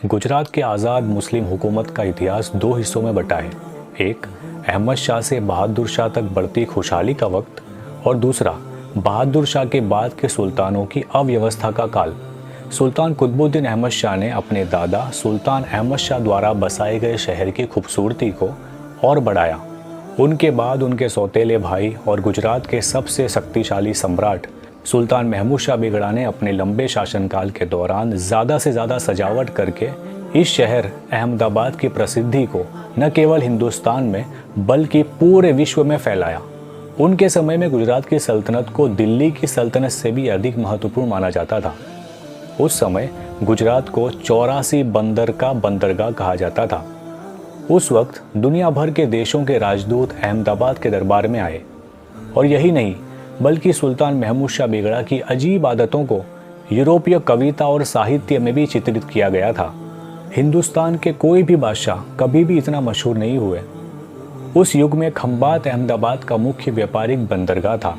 गुजरात के आज़ाद मुस्लिम हुकूमत का इतिहास दो हिस्सों में बटा है। एक अहमद शाह से बहादुर शाह तक बढ़ती खुशहाली का वक्त और दूसरा बहादुर शाह के बाद के सुल्तानों की अव्यवस्था का काल। सुल्तान कुतुबुद्दीन अहमद शाह ने अपने दादा सुल्तान अहमद शाह द्वारा बसाए गए शहर की खूबसूरती को और बढ़ाया। उनके बाद उनके सौतेले भाई और गुजरात के सबसे शक्तिशाली सम्राट सुल्तान महमूद शाह बेगड़ा ने अपने लंबे शासनकाल के दौरान ज़्यादा से ज़्यादा सजावट करके इस शहर अहमदाबाद की प्रसिद्धि को न केवल हिंदुस्तान में बल्कि पूरे विश्व में फैलाया। उनके समय में गुजरात की सल्तनत को दिल्ली की सल्तनत से भी अधिक महत्वपूर्ण माना जाता था। उस समय गुजरात को 84 बंदर का बंदरगाह कहा जाता था। उस वक्त दुनिया भर के देशों के राजदूत अहमदाबाद के दरबार में आए और यही नहीं बल्कि सुल्तान महमूद शाह बेगड़ा की अजीब आदतों को यूरोपीय कविता और साहित्य में भी चित्रित किया गया था। हिंदुस्तान के कोई भी बादशाह कभी भी इतना मशहूर नहीं हुए। उस युग में खंबात अहमदाबाद का मुख्य व्यापारिक बंदरगाह था।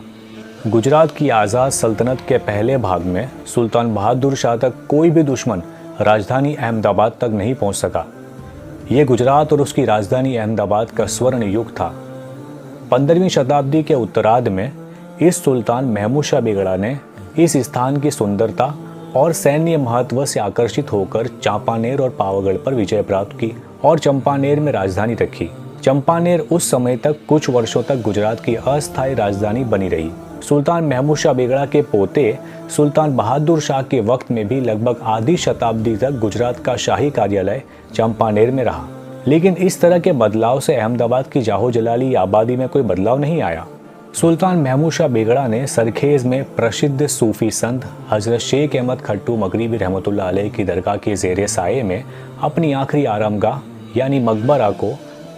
गुजरात की आज़ाद सल्तनत के पहले भाग में सुल्तान बहादुर शाह तक कोई भी दुश्मन राजधानी अहमदाबाद तक नहीं पहुंच सका। ये गुजरात और उसकी राजधानी अहमदाबाद का स्वर्ण युग था। 15वीं शताब्दी के उत्तरार्ध में इस सुल्तान महमूद शाह बेगड़ा ने इस स्थान की सुंदरता और सैन्य महत्व से आकर्षित होकर चांपानेर और पावागढ़ पर विजय प्राप्त की और चंपानेर में राजधानी रखी। चंपानेर उस समय तक कुछ वर्षों तक गुजरात की अस्थायी राजधानी बनी रही। सुल्तान महमूद शाह बेगड़ा के पोते सुल्तान बहादुर शाह के वक्त में भी लगभग आधी शताब्दी तक गुजरात का शाही कार्यालय चंपानेर में रहा। लेकिन इस तरह के बदलाव से अहमदाबाद की जाहो जलाली आबादी में कोई बदलाव नहीं आया। सुल्तान महमूद शाह बेगड़ा ने सरखेज में प्रसिद्ध सूफी संत हजरत शेख अहमद खट्टू मगरिबी रहमतुल्लाह अलैह की दरगाह के ज़ेरे साये में अपनी आखिरी आरामगाह यानी मकबरा को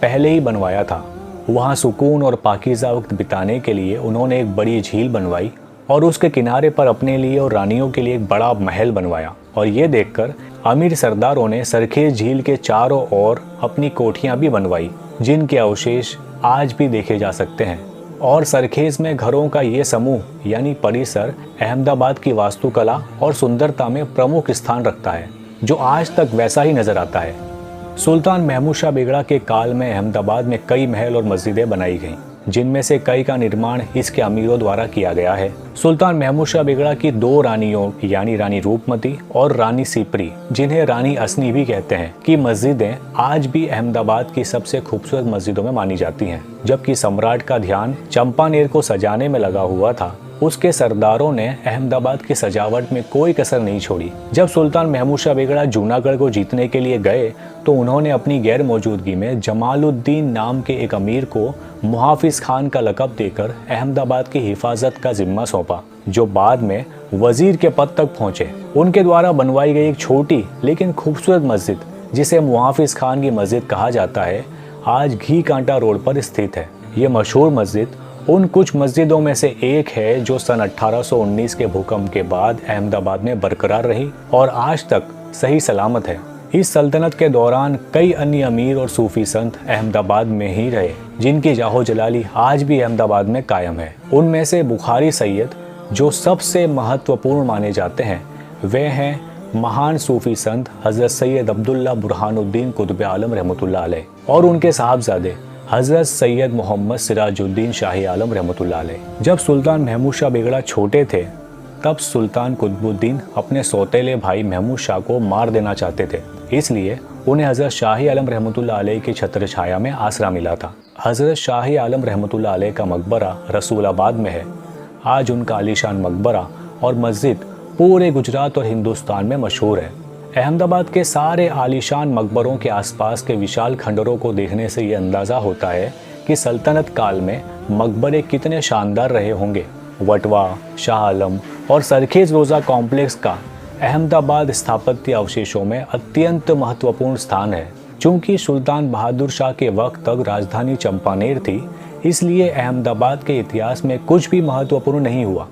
पहले ही बनवाया था। वहाँ सुकून और पाकीज़ा वक्त बिताने के लिए उन्होंने एक बड़ी झील बनवाई और उसके किनारे पर अपने लिए और रानियों के लिए एक बड़ा महल बनवाया। और ये देखकर अमीर सरदारों ने सरखेज झील के चारों ओर अपनी कोठियाँ भी बनवाई, जिनके अवशेष आज भी देखे जा सकते हैं। और सरखेज में घरों का ये समूह यानी परिसर अहमदाबाद की वास्तुकला और सुंदरता में प्रमुख स्थान रखता है, जो आज तक वैसा ही नजर आता है। सुल्तान महमूद शाह बेगड़ा के काल में अहमदाबाद में कई महल और मस्जिदें बनाई गईं, जिनमें से कई का निर्माण इसके अमीरों द्वारा किया गया है। सुल्तान महमूद शाह बेगड़ा की दो रानियों यानी रानी रूपमती और रानी सिपरी, जिन्हें रानी असनी भी कहते हैं, की मस्जिदें आज भी अहमदाबाद की सबसे खूबसूरत मस्जिदों में मानी जाती हैं। जबकि सम्राट का ध्यान चंपानेर को सजाने में लगा हुआ था, उसके सरदारों ने अहमदाबाद की सजावट में कोई कसर नहीं छोड़ी। जब सुल्तान महमूद शाह बेगड़ा जूनागढ़ को जीतने के लिए गए तो उन्होंने अपनी गैर मौजूदगी में जमालुद्दीन नाम के एक अमीर को मुहाफिज खान का लक़ब देकर अहमदाबाद की हिफाजत का जिम्मा सौंपा, जो बाद में वजीर के पद तक पहुंचे। उनके द्वारा बनवाई गई एक छोटी लेकिन खूबसूरत मस्जिद, जिसे मुहाफिज खान की मस्जिद कहा जाता है, आज घी कांटा रोड पर स्थित है। ये मशहूर मस्जिद उन कुछ मस्जिदों में से एक है जो सन 1819 के भूकंप के बाद अहमदाबाद में बरकरार रही और आज तक सही सलामत है। इस सल्तनत के दौरान कई अन्य अमीर और सूफी संत अहमदाबाद में ही रहे, जिनकी जाहो जलाली आज भी अहमदाबाद में कायम है। उनमें से बुखारी सैयद जो सबसे महत्वपूर्ण माने जाते हैं, वे हैं महान सूफी संत हजरत सैयद अब्दुल्ला बुरहानुद्दीन कुतुब आलम रहमतुल्लाह अलैह और उनके साहबजादे हजरत सैयद मोहम्मद सिराजुद्दीन शाही आलम रहमतुल्लाह अलैह। जब सुल्तान महमूद शाह बेगड़ा छोटे थे, तब सुल्तान कुतुबुद्दीन अपने सौतेले भाई महमूद शाह को मार देना चाहते थे, इसलिए उन्हें हजरत शाही आलम रहमतुल्लाह अलैह की छत्र छाया में आसरा मिला था। हजरत शाही आलम रहमतुल्लाह अलैह का मकबरा रसूलाबाद में है। आज उनका आलीशान मकबरा और मस्जिद पूरे गुजरात और हिंदुस्तान में मशहूर है। अहमदाबाद के सारे आलीशान मकबरों के आसपास के विशाल खंडरों को देखने से ये अंदाज़ा होता है कि सल्तनत काल में मकबरे कितने शानदार रहे होंगे। वटवा, शाह आलम और सरखेज रोज़ा कॉम्प्लेक्स का अहमदाबाद स्थापत्य अवशेषों में अत्यंत महत्वपूर्ण स्थान है। चूँकि सुल्तान बहादुर शाह के वक्त तक राजधानी चंपानेर थी, इसलिए अहमदाबाद के इतिहास में कुछ भी महत्वपूर्ण नहीं हुआ।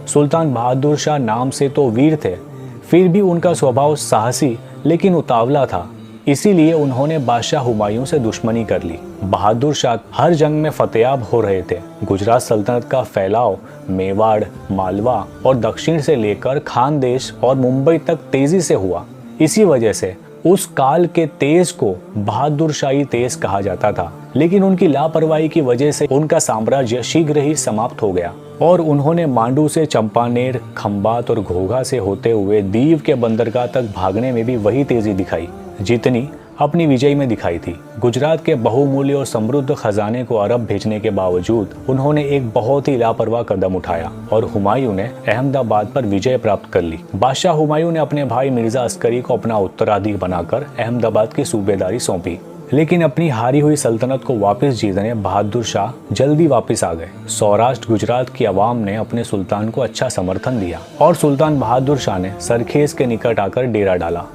सुल्तान बहादुर शाह नाम से तो वीर थे, फिर भी उनका स्वभाव साहसी लेकिन उतावला था, इसीलिए उन्होंने बादशाह हुमायूं से दुश्मनी कर ली। बहादुर शाह हर जंग में फतेयाब हो रहे थे। गुजरात सल्तनत का फैलाव मेवाड़, मालवा और दक्षिण से लेकर खानदेश और मुंबई तक तेजी से हुआ। इसी वजह से उस काल के तेज को बहादुर शाही तेज कहा जाता था, लेकिन उनकी लापरवाही की वजह से उनका साम्राज्य शीघ्र ही समाप्त हो गया और उन्होंने मांडू से चंपानेर, खंबात और घोघा से होते हुए दीव के बंदरगाह तक भागने में भी वही तेजी दिखाई जितनी अपनी विजय में दिखाई थी। गुजरात के बहुमूल्य और समृद्ध खजाने को अरब भेजने के बावजूद उन्होंने एक बहुत ही लापरवाह कदम उठाया और हुमायूं ने अहमदाबाद पर विजय प्राप्त कर ली। बादशाह हुमायूं ने अपने भाई मिर्जा अस्करी को अपना उत्तराधिकारी बनाकर अहमदाबाद की सूबेदारी सौंपी, लेकिन अपनी हारी हुई सल्तनत को वापस जीतने बहादुर शाह जल्दी वापस आ गए। सौराष्ट्र गुजरात की आवाम ने अपने सुल्तान को अच्छा समर्थन दिया और सुल्तान बहादुर शाह ने सरखेज के निकट आकर डेरा डाला।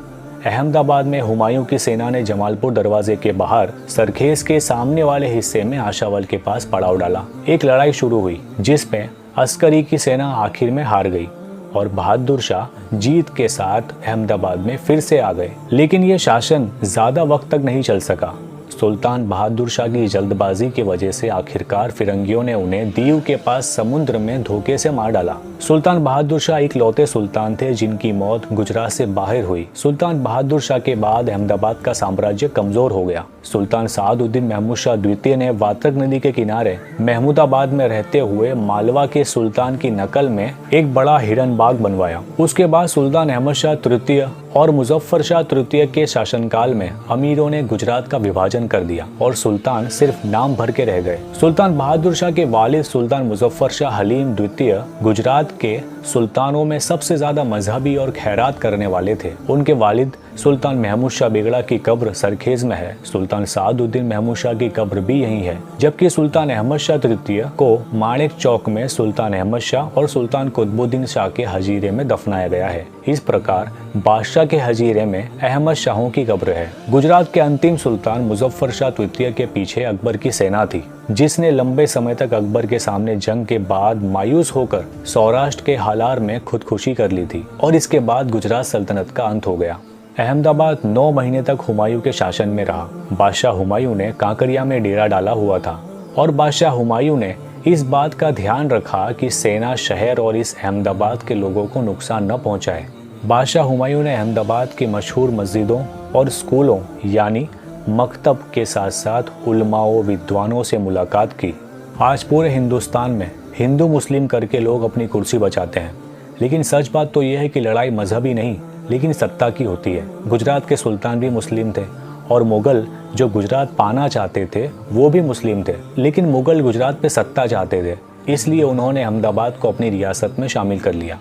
अहमदाबाद में हुमायूं की सेना ने जमालपुर दरवाजे के बाहर सरखेज के सामने वाले हिस्से में आशावल के पास पड़ाव डाला। एक लड़ाई शुरू हुई जिसमें अस्करी की सेना आखिर में हार गई और बहादुर शाह जीत के साथ अहमदाबाद में फिर से आ गए, लेकिन ये शासन ज्यादा वक्त तक नहीं चल सका। सुल्तान बहादुर शाह की जल्दबाजी की वजह से आखिरकार फिरंगियों ने उन्हें दीव के पास समुद्र में धोखे से मार डाला। सुल्तान बहादुर शाह इकलौते सुल्तान थे जिनकी मौत गुजरात से बाहर हुई। सुल्तान बहादुर शाह के बाद अहमदाबाद का साम्राज्य कमजोर हो गया। सुल्तान सादुद्दीन महमूद शाह द्वितीय ने वात्रक नदी के किनारे महमूदाबाद में रहते हुए मालवा के सुल्तान की नकल में एक बड़ा हिरन बाग बनवाया। उसके बाद सुल्तान अहमद शाह तृतीय और मुजफ्फर शाह तृतीय के शासनकाल में अमीरों ने गुजरात का विभाजन कर दिया और सुल्तान सिर्फ नाम भर के रह गए। सुल्तान बहादुर शाह के वालिद सुल्तान मुजफ्फर शाह हलीम द्वितीय गुजरात के सुल्तानों में सबसे ज्यादा मजहबी और खैरात करने वाले थे। उनके वालिद सुल्तान महमूद शाह बेगड़ा की कब्र सरखेज में है। सुल्तान सादुद्दीन महमूद शाह की कब्र भी यहीं है, जबकि सुल्तान अहमद शाह तृतीय को माणिक चौक में सुल्तान अहमद शाह और सुल्तान कुतुबुद्दीन शाह के हजीरे में दफनाया गया है। इस प्रकार बादशाह के हजीरे में अहमद शाहों की कब्र है। गुजरात के अंतिम सुल्तान मुजफ्फर शाह तृतीय के पीछे अकबर की सेना थी, जिसने लंबे समय तक अकबर के सामने जंग के बाद मायूस होकर सौराष्ट्र के हालार में खुदकुशी कर ली थी और इसके बाद गुजरात सल्तनत का अंत हो गया। अहमदाबाद 9 महीने तक हुमायूं के शासन में रहा। बादशाह हुमायूं ने कांकरिया में डेरा डाला हुआ था और बादशाह हुमायूं ने इस बात का ध्यान रखा कि सेना शहर और इस अहमदाबाद के लोगों को नुकसान न पहुंचाए। बादशाह हुमायूं ने अहमदाबाद की मशहूर मस्जिदों और स्कूलों यानी मकतब के साथ साथ उलमाओं विद्वानों से मुलाकात की। आज पूरे हिंदुस्तान में हिंदू मुस्लिम करके लोग अपनी कुर्सी बचाते हैं, लेकिन सच बात तो यह है कि लड़ाई मजहबी नहीं लेकिन सत्ता की होती है। गुजरात के सुल्तान भी मुस्लिम थे और मुगल जो गुजरात पाना चाहते थे वो भी मुस्लिम थे, लेकिन मुगल गुजरात पे सत्ता चाहते थे, इसलिए उन्होंने अहमदाबाद को अपनी रियासत में शामिल कर लिया।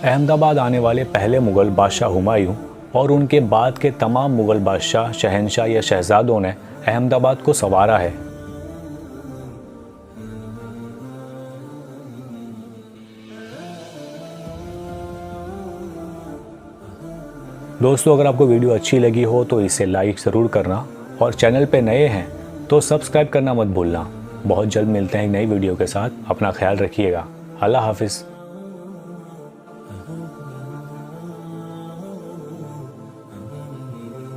अहमदाबाद आने वाले पहले मुगल बादशाह हुमायूं और उनके बाद के तमाम मुगल बादशाह, शहंशाह या शहजादों ने अहमदाबाद को संवारा है। दोस्तों, अगर आपको वीडियो अच्छी लगी हो तो इसे लाइक ज़रूर करना और चैनल पे नए हैं तो सब्सक्राइब करना मत भूलना। बहुत जल्द मिलते हैं एक नई वीडियो के साथ। अपना ख्याल रखिएगा। अल्लाह हाफिज़।